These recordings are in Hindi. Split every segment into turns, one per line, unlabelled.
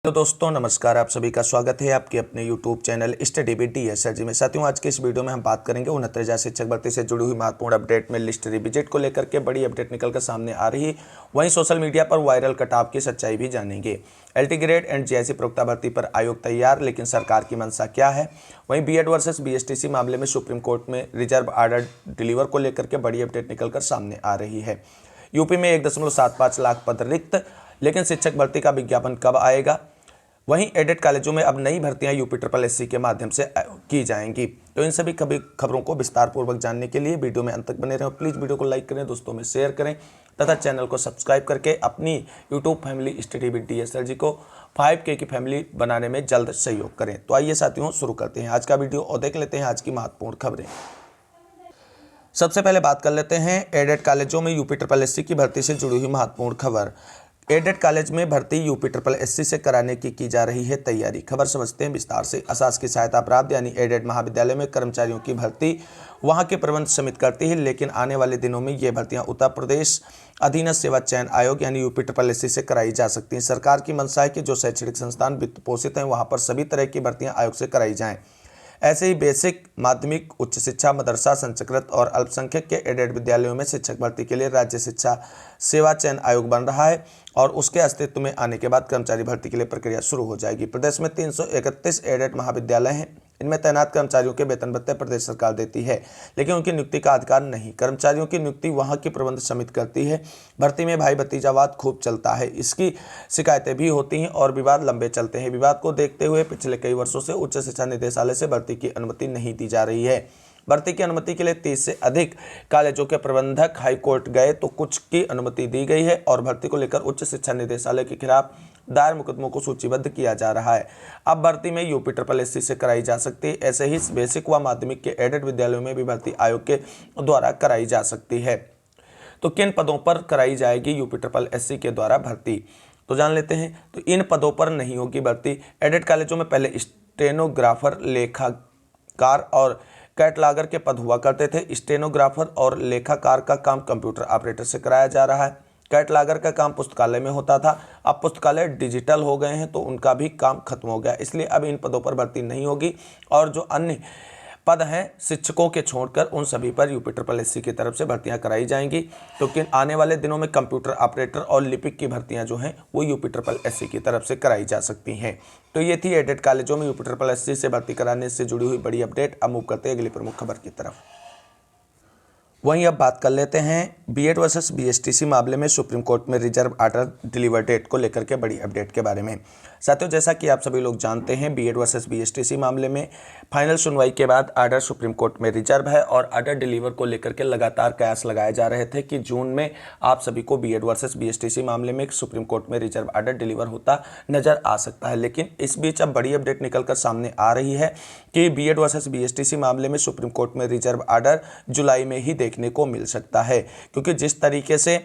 तो दोस्तों नमस्कार, आप सभी का स्वागत है आपके अपने YouTube channel study with DSRG में। साथियों, आज के इस वीडियो में हम बात करेंगे 69,000 शिक्षक भर्ती से जुड़ी हुई महत्वपूर्ण अपडेट में लिस्ट रिविजिट को लेकर के बड़ी अपडेट निकलकर सामने आ रही। वहीं सोशल मीडिया पर वायरल कटाव की सच्चाई भी जानेंगे। LT ग्रेड एंड JIC प्रवक्ता भर्ती पर आयोग तैयार, लेकिन सरकार की मंशा क्या है। वहीं BEd वर्सेस BSTC मामले में सुप्रीम कोर्ट में रिजर्व ऑर्डर डिलीवर को लेकर के बड़ी अपडेट निकलकर सामने आ रही है। यूपी में 1.75 लाख पद रिक्त, लेकिन शिक्षक भर्ती का विज्ञापन कब आएगा। वहीं एडेड कॉलेजों में अब नई भर्तियां UPSSC के माध्यम से की जाएंगी। तो इन सभी खबरों को विस्तार पूर्वक जानने के लिए वीडियो में अंत तक बने रहें। प्लीज़ वीडियो को लाइक करें, दोस्तों में शेयर करें तथा चैनल को सब्सक्राइब करके अपनी YouTube family study with DSRG को 5K की फैमिली बनाने में जल्द सहयोग करें। तो आइए साथियों, शुरू करते हैं आज का वीडियो और देख लेते हैं आज की महत्वपूर्ण खबरें। सबसे पहले बात कर लेते हैं एडेड कॉलेजों में UPSSC की भर्ती से जुड़ी हुई महत्वपूर्ण खबर। एडेड कॉलेज में भर्ती UPSSC से कराने की जा रही है तैयारी। खबर समझते हैं विस्तार से। अशासकीय सहायता प्राप्त यानी एडेड महाविद्यालय में कर्मचारियों की भर्ती वहां के प्रबंध समिति करती है, लेकिन आने वाले दिनों में ये भर्तियां उत्तर प्रदेश अधीनस्थ सेवा चयन आयोग यानी UPSSC से कराई जा सकती हैं। सरकार की मंशा है कि जो शैक्षणिक संस्थान वित्त पोषित हैं वहां पर सभी तरह की भर्तियां आयोग से कराई जाएं। ऐसे ही बेसिक, माध्यमिक, उच्च शिक्षा, मदरसा, संचकृत और अल्पसंख्यक के एडेड विद्यालयों में शिक्षक भर्ती के लिए राज्य शिक्षा सेवा चयन आयोग बन रहा है और उसके अस्तित्व में आने के बाद कर्मचारी भर्ती के लिए प्रक्रिया शुरू हो जाएगी। प्रदेश में 331 एडेड महाविद्यालय हैं। इनमें तैनात कर्मचारियों के वेतन भत्ते प्रदेश सरकार देती है, लेकिन उनकी नियुक्ति का अधिकार नहीं। कर्मचारियों की नियुक्ति वहां की प्रबंध समिति करती है। भर्ती में भाई भतीजावाद खूब चलता है, इसकी शिकायतें भी होती हैं और विवाद लंबे चलते हैं। विवाद को देखते हुए पिछले कई वर्षों से उच्च शिक्षा निदेशालय से भर्ती की अनुमति नहीं दी जा रही है। भर्ती की अनुमति के लिए 30 से अधिक कॉलेजों के प्रबंधक हाई कोर्ट गए तो कुछ की अनुमति दी गई है और भर्ती को लेकर उच्च शिक्षा निदेशालय के खिलाफ दायर मुकदमों को सूचीबद्ध किया जा रहा है। अब भर्ती में UPSSC से कराई जा सकती है। ऐसे ही बेसिक व माध्यमिक के एडेड विद्यालयों में भी भर्ती आयोग के द्वारा कराई जा सकती है। तो किन पदों पर कराई जाएगी UPSSC के द्वारा भर्ती, तो जान लेते हैं। तो इन पदों पर नहीं होगी भर्ती। एडेड कॉलेजों में पहले स्टेनोग्राफर, लेखाकार और कैटलॉगर के पद हुआ करते थे। स्टेनोग्राफर और लेखाकार का काम कंप्यूटर ऑपरेटर से कराया जा रहा है। कैटलॉगर का काम पुस्तकालय में होता था, अब पुस्तकालय डिजिटल हो गए हैं तो उनका भी काम खत्म हो गया, इसलिए अब इन पदों पर भर्ती नहीं होगी। और जो अन्य पद हैं शिक्षकों के छोड़कर उन सभी पर UPSSC की तरफ से भर्तियां कराई जाएंगी। क्योंकि आने वाले दिनों में कंप्यूटर ऑपरेटर और लिपिक की भर्तियां जो हैं वो UPSSC की तरफ से कराई जा सकती हैं। तो ये थी एडेड कॉलेजों में UPSSC से भर्ती कराने से जुड़ी हुई बड़ी अपडेट। अब मूव करते हैं अगली प्रमुख खबर की तरफ। वहीं अब बात कर लेते हैं BEd वर्सेस BSTC मामले में सुप्रीम कोर्ट में रिजर्व ऑर्डर डिलीवर डेट को लेकर के बड़ी अपडेट के बारे में। साथियों, जैसा कि आप सभी लोग जानते हैं, BEd वर्सेस BSTC मामले में फाइनल सुनवाई के बाद ऑर्डर सुप्रीम कोर्ट में रिजर्व है और ऑर्डर डिलीवर को लेकर के लगातार कयास लगाए जा रहे थे कि जून में आप सभी को BEd वर्सेस BSTC मामले में सुप्रीम कोर्ट में रिजर्व ऑर्डर डिलीवर होता नजर आ सकता है। लेकिन इस बीच अब बड़ी अपडेट निकलकर सामने आ रही है कि BEd वर्सेस BSTC मामले में सुप्रीम कोर्ट में रिजर्व ऑर्डर जुलाई में ही देखने को मिल सकता है। क्योंकि जिस तरीके से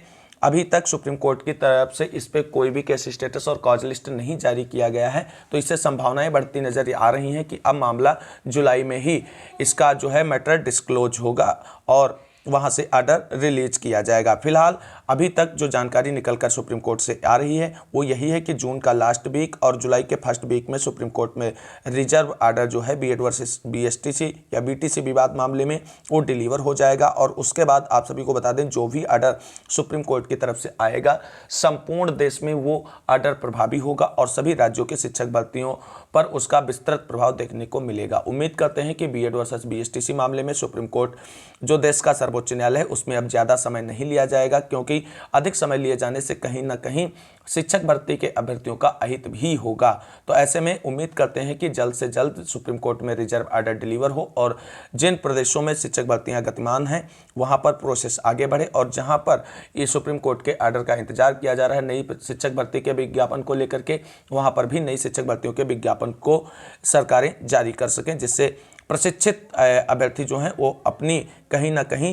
अभी तक सुप्रीम कोर्ट की तरफ से इस पे कोई भी केस स्टेटस और कॉज लिस्ट नहीं जारी किया गया है, तो इससे संभावनाएं बढ़ती नजर आ रही हैं कि अब मामला जुलाई में ही इसका जो है मैटर डिस्क्लोज होगा और वहां से ऑर्डर रिलीज किया जाएगा। फिलहाल अभी तक जो जानकारी निकलकर सुप्रीम कोर्ट से आ रही है वो यही है कि जून का लास्ट वीक और जुलाई के फर्स्ट वीक में सुप्रीम कोर्ट में रिजर्व ऑर्डर जो है BEd वर्सेस BSTC या BTC विवाद मामले में वो डिलीवर हो जाएगा। और उसके बाद आप सभी को बता दें, जो भी ऑर्डर सुप्रीम कोर्ट की तरफ से आएगा संपूर्ण देश में वो ऑर्डर प्रभावी होगा और सभी राज्यों के शिक्षक भर्तियों पर उसका विस्तृत प्रभाव देखने को मिलेगा। उम्मीद करते हैं कि BEd वर्सेस BSTC मामले में सुप्रीम कोर्ट जो देश का सर्वोच्च न्यायालय है उसमें अब ज़्यादा समय नहीं लिया जाएगा, क्योंकि अधिक समय लिए जाने से कहीं ना कहीं शिक्षक भर्ती के अभ्यर्थियों का अहित भी होगा। तो ऐसे में उम्मीद करते हैं कि जल्द से जल्द सुप्रीम कोर्ट में रिजर्व ऑर्डर डिलीवर हो और जिन प्रदेशों में शिक्षक भर्तियां गतिमान हैं वहां पर प्रोसेस आगे बढ़े और जहां पर ये सुप्रीम कोर्ट के ऑर्डर का इंतजार किया जा रहा है नई शिक्षक भर्ती के विज्ञापन को लेकर के, वहां पर भी नई शिक्षक भर्तियों के विज्ञापन को सरकारें जारी कर सकें, जिससे प्रशिक्षित अभ्यर्थी जो हैं वो अपनी कहीं ना कहीं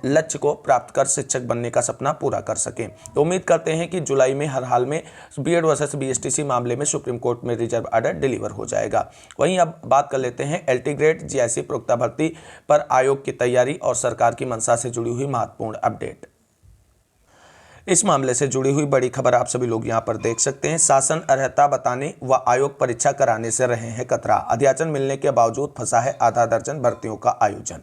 लक्ष्य को प्राप्त कर शिक्षक बनने का सपना पूरा कर सकें। तो उम्मीद करते हैं कि जुलाई में हर हाल में BEd वर्सेस BSTC मामले में सुप्रीम कोर्ट में रिजर्व ऑर्डर डिलीवर हो जाएगा। वहीं अब बात कर लेते हैं LT ग्रेड JIC प्रवक्ता भर्ती पर आयोग की तैयारी और सरकार की मंशा से जुड़ी हुई महत्वपूर्ण अपडेट। इस मामले से जुड़ी हुई बड़ी खबर आप सभी लोग यहां पर देख सकते हैं। शासन अर्हता बताने व आयोग परीक्षा कराने से रहे हैं कतरा। अध्याचन मिलने के बावजूद फंसा है आधा दर्जन भर्तियों का आयोजन।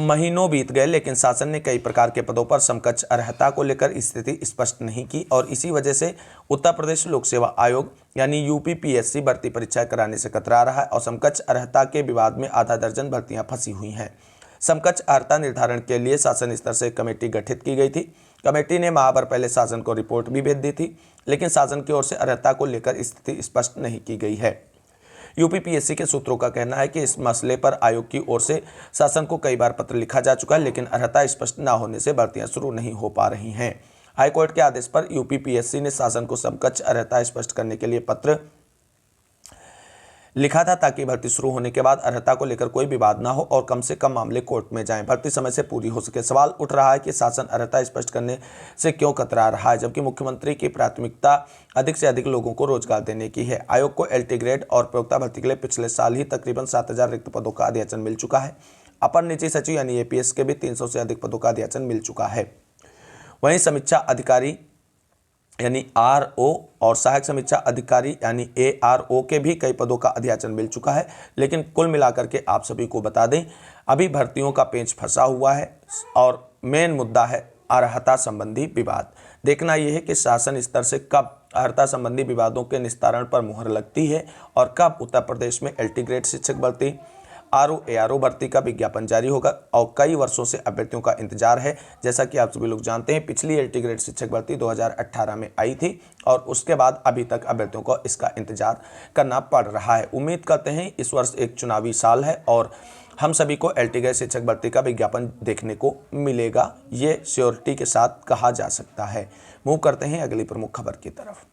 महीनों बीत गए लेकिन शासन ने कई प्रकार के पदों पर समकक्ष अर्हता को लेकर स्थिति स्पष्ट नहीं की और इसी वजह से उत्तर प्रदेश लोक सेवा आयोग यानी यूपीपीएससी भर्ती परीक्षा कराने से कतरा रहा है और समकक्ष अर्हता के विवाद में आधा दर्जन भर्तियां फंसी हुई हैं। समकक्ष अर्हता निर्धारण के लिए शासन स्तर से कमेटी गठित की गई थी। कमेटी ने माह भर पहले शासन को रिपोर्ट भी भेज दी थी, लेकिन शासन की ओर से अर्हता को लेकर स्थिति स्पष्ट नहीं की गई है। यूपीपीएससी के सूत्रों का कहना है कि इस मसले पर आयोग की ओर से शासन को कई बार पत्र लिखा जा चुका है, लेकिन अर्हता स्पष्ट न होने से भर्तियां शुरू नहीं हो पा रही हैं। हाईकोर्ट के आदेश पर यूपीपीएससी ने शासन को समकक्ष अर्हता स्पष्ट करने के लिए पत्र लिखा था ताकि भर्ती शुरू होने के बाद अर्हता को लेकर कोई विवाद ना हो और कम से कम मामले कोर्ट में जाएं, भर्ती समय से पूरी हो सके। सवाल उठ रहा है कि शासन अर्हता स्पष्ट करने से क्यों कतरा रहा है, जबकि मुख्यमंत्री की प्राथमिकता अधिक से अधिक लोगों को रोजगार देने की है। आयोग को एलटी ग्रेड और प्रवक्ता भर्ती के लिए पिछले साल ही तकरीबन 7,000 रिक्त पदों का अध्याचन मिल चुका है। अपर निजी सचिव यानी एपीएस के भी 300 से अधिक पदों का अध्याचन मिल चुका है। वहीं समीक्षा अधिकारी यानी आरओ और सहायक समीक्षा अधिकारी यानी एआरओ के भी कई पदों का अध्याचन मिल चुका है। लेकिन कुल मिलाकर के आप सभी को बता दें, अभी भर्तियों का पेंच फंसा हुआ है और मेन मुद्दा है अर्हता संबंधी विवाद। देखना यह है कि शासन स्तर से कब अर्हता संबंधी विवादों के निस्तारण पर मुहर लगती है और कब उत्तर प्रदेश में एलटी ग्रेड शिक्षक भर्ती, आरओ एआरओ भर्ती का विज्ञापन जारी होगा। और कई वर्षों से अभ्यर्थियों का इंतजार है। जैसा कि आप सभी लोग जानते हैं, पिछली एलटी ग्रेड शिक्षक भर्ती 2018 में आई थी और उसके बाद अभी तक अभ्यर्थियों को इसका इंतजार करना पड़ रहा है। उम्मीद करते हैं इस वर्ष एक चुनावी साल है और हम सभी को एलटी ग्रेड शिक्षक भर्ती का विज्ञापन देखने को मिलेगा, ये श्योरिटी के साथ कहा जा सकता है। मूव करते हैं अगली प्रमुख खबर की तरफ।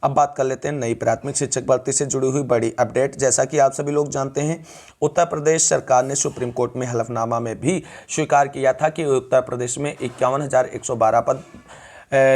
अब बात कर लेते हैं नई प्राथमिक शिक्षक भर्ती से जुड़ी हुई बड़ी अपडेट। जैसा कि आप सभी लोग जानते हैं, उत्तर प्रदेश सरकार ने सुप्रीम कोर्ट में हलफनामा में भी स्वीकार किया था कि उत्तर प्रदेश में 51,112 पद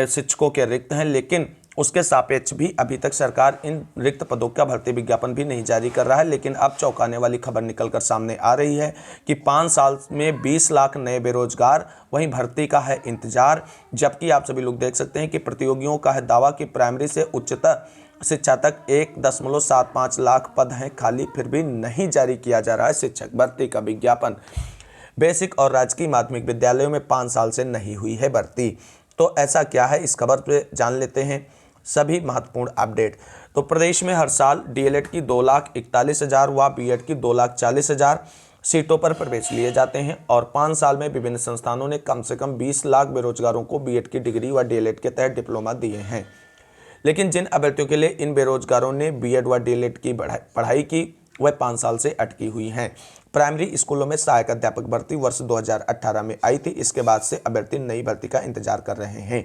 शिक्षकों के रिक्त हैं, लेकिन उसके सापेक्ष भी अभी तक सरकार इन रिक्त पदों का भर्ती विज्ञापन भी नहीं जारी कर रहा है। लेकिन अब चौंकाने वाली खबर निकलकर सामने आ रही है कि 5 साल में 20 लाख नए बेरोजगार, वहीं भर्ती का है इंतजार। जबकि आप सभी लोग देख सकते हैं कि प्रतियोगियों का है दावा कि प्राइमरी से उच्चतर शिक्षा तक 1.75 लाख पद हैं खाली, फिर भी नहीं जारी किया जा रहा है शिक्षक भर्ती का विज्ञापन। बेसिक और राजकीय माध्यमिक विद्यालयों में 5 साल से नहीं हुई है भर्ती। तो ऐसा क्या है, इस खबर पे जान लेते हैं सभी महत्वपूर्ण अपडेट। तो प्रदेश में हर साल डीएलएड की 2,41,000 व बीएड की 2,40,000 सीटों पर प्रवेश लिए जाते हैं और 5 साल में विभिन्न संस्थानों ने कम से कम 20 लाख बेरोजगारों को बीएड की डिग्री व डीएलएड के तहत डिप्लोमा दिए हैं। लेकिन जिन अभ्यर्थियों के लिए इन बेरोजगारों ने बीएड व डीएलएड की पढ़ाई की वह 5 साल से अटकी हुई हैं। प्राइमरी स्कूलों में सहायक अध्यापक भर्ती वर्ष 2018 में आई थी। इसके बाद से अभ्यर्थी नई भर्ती का इंतजार कर रहे हैं।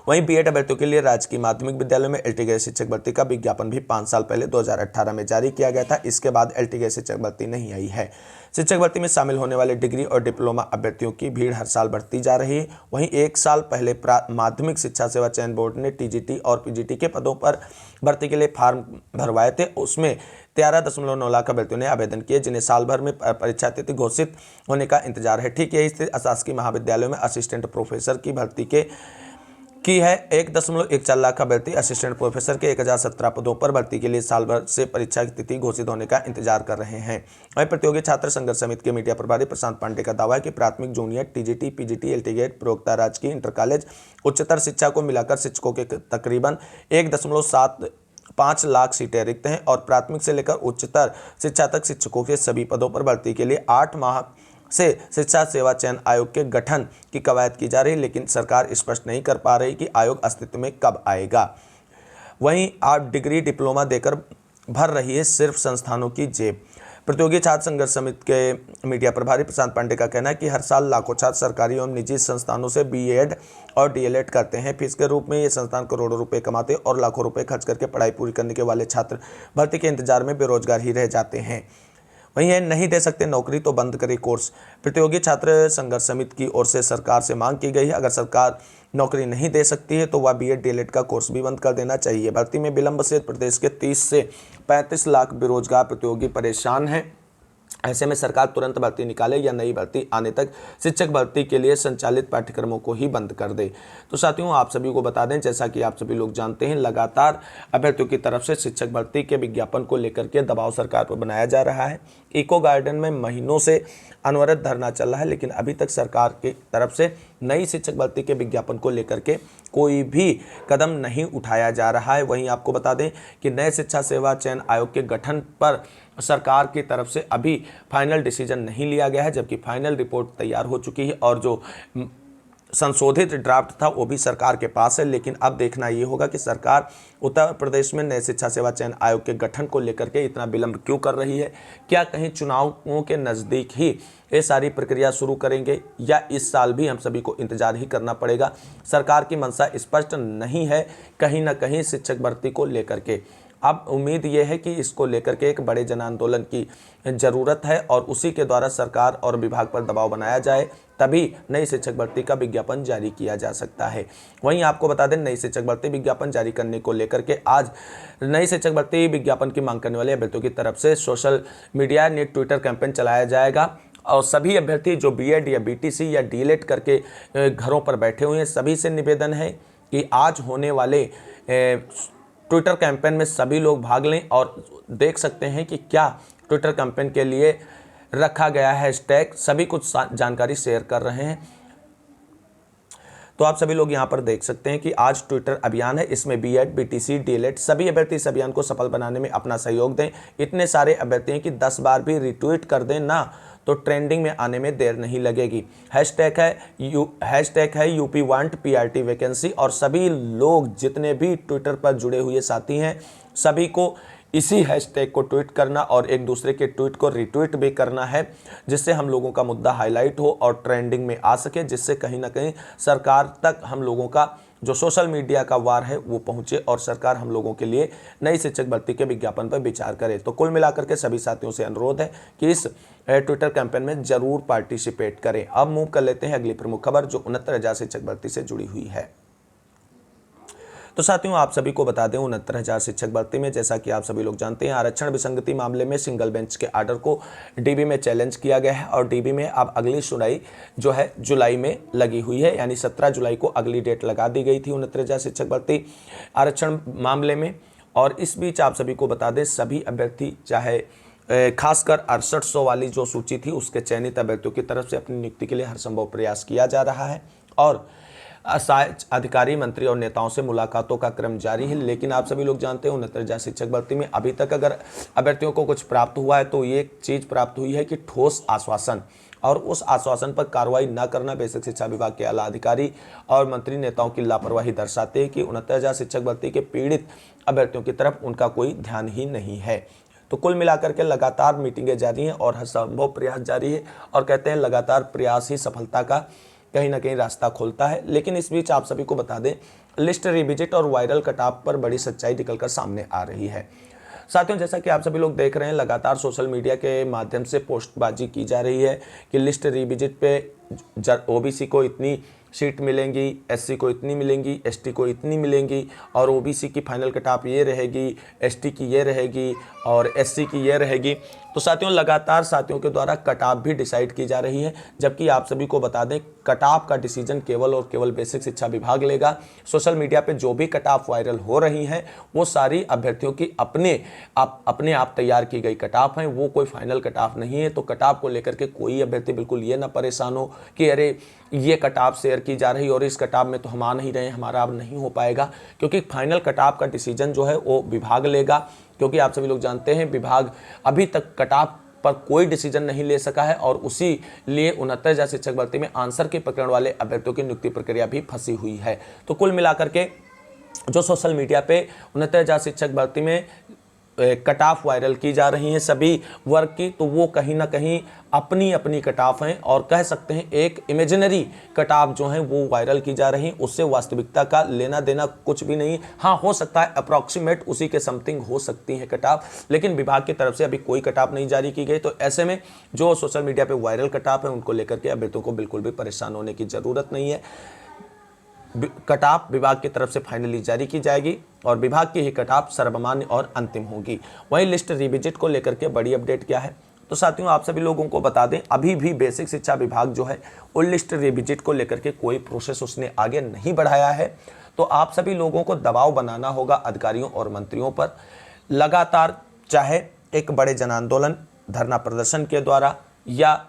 वहीं बीएड अभ्यर्थियों के लिए राजकीय माध्यमिक विद्यालयों में एलटी ग्रेड शिक्षक भर्ती का विज्ञापन भी 5 साल पहले 2018 में जारी किया गया था। इसके बाद एलटी ग्रेड शिक्षक भर्ती नहीं आई है। शिक्षक भर्ती में शामिल होने वाले डिग्री और डिप्लोमा अभ्यर्थियों की भीड़ हर साल बढ़ती जा रही है। वहीं 1 साल पहले माध्यमिक शिक्षा सेवा चयन बोर्ड ने टीजीटी और पीजीटी के पदों पर भर्ती के लिए फार्म भरवाए थे। उसमें 13.9 लाख अभ्यर्थियों ने आवेदन किए, जिन्हें साल भर में परीक्षा तिथि घोषित होने का इंतजार है। ठीक यही स्थिति अशासकीय महाविद्यालयों में असिस्टेंट प्रोफेसर की भर्ती की है। 1.14 लाख अभ्यर्थी असिस्टेंट प्रोफेसर के 1017 पदों पर भर्ती के लिए साल भर से परीक्षा की तिथि घोषित होने का इंतजार कर रहे हैं। वहीं प्रतियोगी छात्र संघर्ष समिति के मीडिया प्रभारी प्रशांत पांडे का दावा है कि प्राथमिक, junior, TGT, PGT, LT grade, प्रवक्ता, राजकीय, इंटर कॉलेज, उच्चतर शिक्षा को मिलाकर शिक्षकों के तकरीबन 1.75 लाख सीटें रिक्त हैं और प्राथमिक से लेकर उच्चतर शिक्षा तक शिक्षकों के सभी पदों पर भर्ती के लिए 8 माह से शिक्षा सेवा चयन आयोग के गठन की कवायद की जा रही है। लेकिन सरकार स्पष्ट नहीं कर पा रही कि आयोग अस्तित्व में कब आएगा। वहीं आप डिग्री डिप्लोमा देकर भर रही है सिर्फ संस्थानों की जेब। प्रतियोगी छात्र संघर्ष समिति के मीडिया प्रभारी प्रशांत पांडे का कहना है कि हर साल लाखों छात्र सरकारी एवं निजी संस्थानों से बीएड और डीएलएड करते हैं। फीस के रूप में ये संस्थान करोड़ों रुपए कमाते और लाखों रुपए खर्च करके पढ़ाई पूरी करने के वाले छात्र भर्ती के इंतजार में बेरोजगार ही रह जाते हैं। वहीं ये नहीं दे सकते नौकरी तो बंद करे कोर्स। प्रतियोगी छात्र संघर्ष समिति की ओर से सरकार से मांग की गई है, अगर सरकार नौकरी नहीं दे सकती है तो वह बीएड डीएलएड का कोर्स भी बंद कर देना चाहिए। भर्ती में विलंब से प्रदेश के 30 से 35 लाख बेरोजगार प्रतियोगी परेशान हैं। ऐसे में सरकार तुरंत भर्ती निकाले या नई भर्ती आने तक शिक्षक भर्ती के लिए संचालित पाठ्यक्रमों को ही बंद कर दे। तो साथियों, आप सभी को बता दें, जैसा कि आप सभी लोग जानते हैं, लगातार अभ्यर्थियों की तरफ से शिक्षक भर्ती के विज्ञापन को लेकर के दबाव सरकार पर बनाया जा रहा है। इको गार्डन में महीनों से अनवरत धरना चल रहा है, लेकिन अभी तक सरकार की तरफ से नई शिक्षक भर्ती के विज्ञापन को लेकर के कोई भी कदम नहीं उठाया जा रहा है। वहीं आपको बता दें कि नए शिक्षा सेवा चयन आयोग के गठन पर सरकार की तरफ से अभी फाइनल डिसीजन नहीं लिया गया है, जबकि फाइनल रिपोर्ट तैयार हो चुकी है और जो संशोधित ड्राफ्ट था वो भी सरकार के पास है। लेकिन अब देखना ये होगा कि सरकार उत्तर प्रदेश में नए शिक्षा सेवा चयन आयोग के गठन को लेकर के इतना विलंब क्यों कर रही है। क्या कहीं चुनावों के नज़दीक ही ये सारी प्रक्रिया शुरू करेंगे या इस साल भी हम सभी को इंतजार ही करना पड़ेगा। सरकार की मंशा स्पष्ट नहीं है कहीं ना कहीं शिक्षक भर्ती को लेकर के। अब उम्मीद ये है कि इसको लेकर के एक बड़े जन आंदोलन की ज़रूरत है और उसी के द्वारा सरकार और विभाग पर दबाव बनाया जाए, तभी नई शिक्षक भर्ती का विज्ञापन जारी किया जा सकता है। वहीं आपको बता दें, नई शिक्षक भर्ती विज्ञापन जारी करने को लेकर के आज नई शिक्षक भर्ती विज्ञापन की मांग करने वाले अभ्यर्थियों की तरफ से social media net Twitter campaign चलाया जाएगा और सभी अभ्यर्थी जो बीएड या बीटीसी या डीएलएड करके घरों पर बैठे हुए हैं, सभी से निवेदन है कि आज होने वाले ट्विटर कैंपेन में सभी लोग भाग लें। और देख सकते हैं कि क्या ट्विटर कैंपेन के लिए रखा गया है हैशटैग, सभी कुछ जानकारी शेयर कर रहे हैं। तो आप सभी लोग यहां पर देख सकते हैं कि आज ट्विटर अभियान है, इसमें बीएड बीटीसी डीएलएड सभी अभ्यर्थी इस अभियान को सफल बनाने में अपना सहयोग दें। इतने सारे अभ्यर्थी हैं कि 10 बार भी रिट्वीट कर दें ना तो ट्रेंडिंग में आने में देर नहीं लगेगी। हैशटैग है यूपी वांट पीआरटी वैकेंसी और सभी लोग जितने भी ट्विटर पर जुड़े हुए साथी हैं सभी को इसी हैशटैग को ट्वीट करना और एक दूसरे के ट्वीट को रिट्वीट भी करना है, जिससे हम लोगों का मुद्दा हाईलाइट हो और ट्रेंडिंग में आ सके, जिससे कहीं ना कहीं सरकार तक हम लोगों का जो सोशल मीडिया का वार है वो पहुंचे और सरकार हम लोगों के लिए नई शिक्षक भर्ती के विज्ञापन पर विचार करे। तो कुल मिलाकर के सभी साथियों से अनुरोध है कि इस ट्विटर कैंपेन में जरूर पार्टिसिपेट करें। अब मूव कर लेते हैं अगली प्रमुख खबर जो 69,000 शिक्षक भर्ती से जुड़ी हुई है। तो साथियों, आप सभी को बता दें, 69,000 शिक्षक भर्ती में जैसा कि आप सभी लोग जानते हैं, आरक्षण विसंगति मामले में सिंगल बेंच के आर्डर को डीबी में चैलेंज किया गया है और डीबी में अब अगली सुनवाई जो है जुलाई में लगी हुई है, यानी 17 जुलाई को अगली डेट लगा दी गई थी 69,000 शिक्षक भर्ती आरक्षण मामले में। और इस बीच आप सभी को बता दें, सभी अभ्यर्थी चाहे खासकर 6800 वाली जो सूची थी उसके चयनित अभ्यर्थियों की तरफ से अपनी नियुक्ति के लिए हर संभव प्रयास किया जा रहा है और अधिकारी मंत्री और नेताओं से मुलाकातों का क्रम जारी है। लेकिन आप सभी लोग जानते हैं 69,000 शिक्षक भर्ती में अभी तक अगर अभ्यर्थियों को कुछ प्राप्त हुआ है तो ये चीज़ प्राप्त हुई है कि ठोस आश्वासन, और उस आश्वासन पर कार्रवाई न करना बेसिक शिक्षा विभाग के आला अधिकारी और मंत्री नेताओं की लापरवाही दर्शाते हैं कि 69,000 शिक्षक भर्ती के पीड़ित अभ्यर्थियों की तरफ उनका कोई ध्यान ही नहीं है। तो कुल मिलाकर के लगातार मीटिंगें जारी हैं और हर संभव प्रयास जारी है और कहते हैं लगातार प्रयास ही सफलता का कहीं ना कहीं रास्ता खोलता है। लेकिन इस बीच आप सभी को बता दें, लिस्ट रिविजिट और वायरल कटऑफ पर बड़ी सच्चाई निकलकर सामने आ रही है। साथियों, जैसा कि आप सभी लोग देख रहे हैं, लगातार सोशल मीडिया के माध्यम से पोस्टबाजी की जा रही है कि लिस्ट रिविजिट पे ओबीसी को इतनी सीट मिलेंगी, एससी को इतनी मिलेंगी, एसटी को इतनी मिलेंगी और ओबीसी की फाइनल कटऑफ ये रहेगी, एसटी की ये रहेगी और एससी की ये रहेगी। तो साथियों, लगातार साथियों के द्वारा कटऑफ भी डिसाइड की जा रही है, जबकि आप सभी को बता दें कटऑफ का डिसीजन केवल और केवल बेसिक शिक्षा विभाग लेगा। सोशल मीडिया पे जो भी कटऑफ वायरल हो रही हैं वो सारी अभ्यर्थियों की अपने आप तैयार की गई कटऑफ हैं, वो कोई फाइनल कटऑफ नहीं है। तो कटऑफ को लेकर के कोई अभ्यर्थी बिल्कुल ये ना परेशान हो कि अरे ये कटऑफ शेयर की जा रही और इस कटऑफ में तो हम आ नहीं रहे, हमारा अब नहीं हो पाएगा, क्योंकि फाइनल कटऑफ का डिसीजन जो है वो विभाग लेगा। क्योंकि आप सभी लोग जानते हैं विभाग अभी तक कटऑफ पर कोई डिसीजन नहीं ले सका है और उसी लिए 69,000 शिक्षक भर्ती में आंसर के प्रकरण वाले अभ्यर्थियों की नियुक्ति प्रक्रिया भी फंसी हुई है। तो कुल मिलाकर के जो सोशल मीडिया पे 69,000 शिक्षक भर्ती में कट ऑफ वायरल की जा रही हैं सभी वर्ग की, तो वो कहीं ना कहीं अपनी अपनी कट ऑफ हैं और कह सकते हैं एक इमेजिनरी कट ऑफ जो हैं वो वायरल की जा रही हैं, उससे वास्तविकता का लेना देना कुछ भी नहीं। हाँ, हो सकता है अप्रॉक्सीमेट उसी के समथिंग हो सकती है कट ऑफ, लेकिन विभाग की तरफ से अभी कोई कट ऑफ नहीं जारी की गई। तो ऐसे में जो सोशल मीडिया पर वायरल कट ऑफ है उनको लेकर के अभ्यर्थियों को बिल्कुल भी परेशान होने की ज़रूरत नहीं है। कट ऑफ विभाग की तरफ से फाइनली जारी की जाएगी और विभाग की ही कट ऑफ सर्वमान्य और अंतिम होगी। वहीं लिस्ट रिविजिट को लेकर के बड़ी अपडेट क्या है, तो साथियों आप सभी लोगों को बता दें, अभी भी बेसिक शिक्षा विभाग जो है वो लिस्ट रिविजिट को लेकर के कोई प्रोसेस उसने आगे नहीं बढ़ाया है। तो आप सभी लोगों को दबाव बनाना होगा अधिकारियों और मंत्रियों पर लगातार, चाहे एक बड़े जन आंदोलन, धरना प्रदर्शन के द्वारा या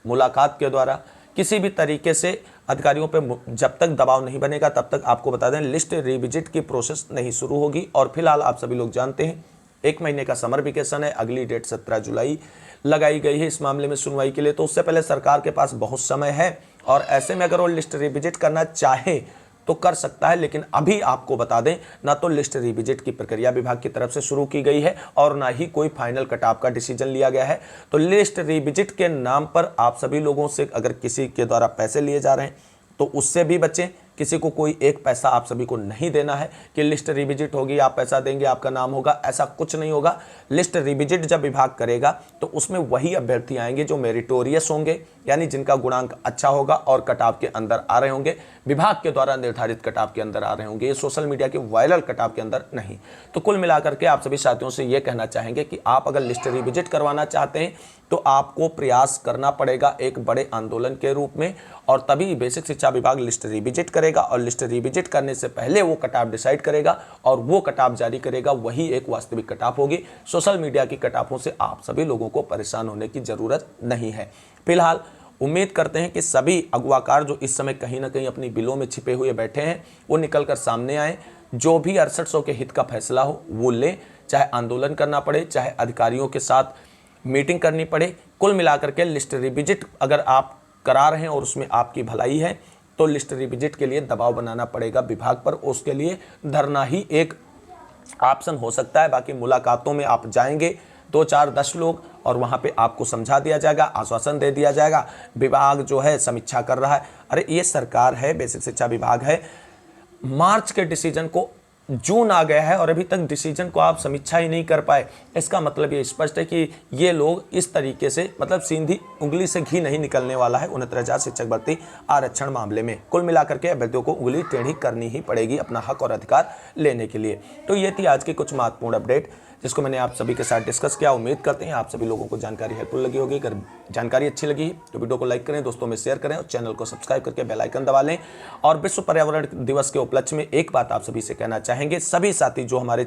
मुलाकात के द्वारा, किसी भी तरीके से अधिकारियों पे जब तक दबाव नहीं बनेगा तब तक आपको बता दें लिस्ट रिविजिट की प्रोसेस नहीं शुरू होगी। और फिलहाल आप सभी लोग जानते हैं 1 महीने का समर वेकेशन है, अगली डेट 17 जुलाई लगाई गई है इस मामले में सुनवाई के लिए। तो उससे पहले सरकार के पास बहुत समय है और ऐसे में अगर वो लिस्ट रिविजिट करना चाहे तो कर सकता है, लेकिन अभी आपको बता दें ना तो लिस्ट रिविजिट की प्रक्रिया विभाग की तरफ से शुरू की गई है और ना ही कोई फाइनल कटऑफ का डिसीजन लिया गया है। तो लिस्ट रिविजिट के नाम पर आप सभी लोगों से अगर किसी के द्वारा पैसे लिए जा रहे हैं तो उससे भी बचें। किसी को कोई एक पैसा आप सभी को नहीं देना है कि लिस्ट रिविजिट होगी आप पैसा देंगे आपका नाम होगा, ऐसा कुछ नहीं होगा। लिस्ट रिविजिट जब विभाग करेगा तो उसमें वही अभ्यर्थी आएंगे जो मेरिटोरियस होंगे, यानी जिनका गुणांक अच्छा होगा और कटऑफ के अंदर आ रहे होंगे, विभाग के द्वारा निर्धारित कटऑफ के अंदर आ रहे होंगे, ये सोशल मीडिया के वायरल कटऑफ के अंदर नहीं। तो कुल मिलाकर के आप सभी साथियों से ये कहना चाहेंगे कि आप अगर लिस्ट रिविजिट करवाना चाहते हैं तो आपको प्रयास करना पड़ेगा एक बड़े आंदोलन के रूप में, और तभी बेसिक शिक्षा विभाग लिस्ट रिविजिट करेगा और लिस्ट रिविजिट करने से पहले वो कटऑफ डिसाइड करेगा और वो कटऑफ जारी करेगा, वही एक वास्तविक कटऑफ होगी। सोशल मीडिया की कटऑफों से आप सभी लोगों को परेशान होने की जरूरत नहीं है। फिलहाल उम्मीद करते हैं कि सभी अगवाकार जो इस समय कहीं ना कहीं अपनी बिलों में छिपे हुए बैठे हैं वो निकल कर सामने आए, जो भी 6800 के हित का फैसला हो वो ले, चाहे आंदोलन करना पड़े, चाहे अधिकारियों के साथ मीटिंग करनी पड़े। कुल मिलाकर के लिस्ट रिविजिट अगर आप करा रहे हैं और उसमें आपकी भलाई है तो लिस्ट रिविजिट के लिए दबाव बनाना पड़ेगा विभाग पर, उसके लिए धरना ही एक ऑप्शन हो सकता है। बाकी मुलाकातों में आप जाएंगे 2 4 10 लोग और वहां पे आपको समझा दिया जाएगा, आश्वासन दे दिया जाएगा, विभाग जो है समीक्षा कर रहा है। अरे ये सरकार है, बेसिक शिक्षा विभाग है, मार्च के डिसीजन को जून आ गया है और अभी तक डिसीजन को आप समीक्षा ही नहीं कर पाए। इसका मतलब ये स्पष्ट है कि ये लोग इस तरीके से मतलब सीधी उंगली से घी नहीं निकलने वाला है 69,000 शिक्षक भर्ती आरक्षण मामले में। कुल मिलाकर के अभ्यर्थियों को उंगली टेढ़ी करनी ही पड़ेगी अपना हक और अधिकार लेने के लिए। तो ये थी आज की कुछ महत्वपूर्ण अपडेट जिसको मैंने आप सभी के साथ डिस्कस किया। उम्मीद करते हैं आप सभी लोगों को जानकारी हेल्पफुल लगी होगी। अगर जानकारी अच्छी लगी तो वीडियो को लाइक करें, दोस्तों में शेयर करें और चैनल को सब्सक्राइब करके बेल आइकन दबा लें। और विश्व पर्यावरण दिवस के उपलक्ष्य में एक बात आप सभी से कहना चाहेंगे, सभी साथी जो हमारे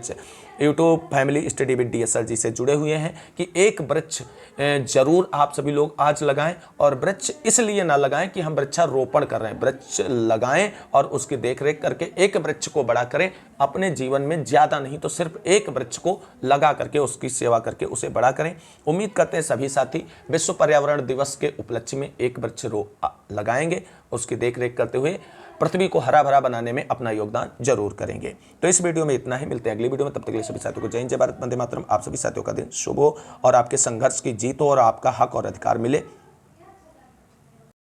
YouTube family study with DSR ji से जुड़े हुए हैं, कि एक वृक्ष जरूर आप सभी लोग आज लगाएं। और वृक्ष इसलिए ना लगाएं कि हम वृक्षारोपण कर रहे हैं, वृक्ष लगाएं और उसकी देखरेख करके एक वृक्ष को बड़ा करें। अपने जीवन में ज्यादा नहीं तो सिर्फ एक वृक्ष को लगा करके उसकी सेवा करके उसे बड़ा करें। उम्मीद करते हैं सभी साथी विश्व पर्यावरण दिवस के उपलक्ष्य में एक वृक्ष लगाएंगे, उसकी देखरेख करते हुए पृथ्वी को हरा भरा बनाने में अपना योगदान जरूर करेंगे। तो इस वीडियो में इतना ही, मिलते हैं अगली वीडियो में। तब तक के लिए सभी साथियों को जय हिंद, जय भारत, वंदे मातरम। आप सभी साथियों का दिन शुभ हो और आपके संघर्ष की जीत हो और आपका हक और अधिकार मिले।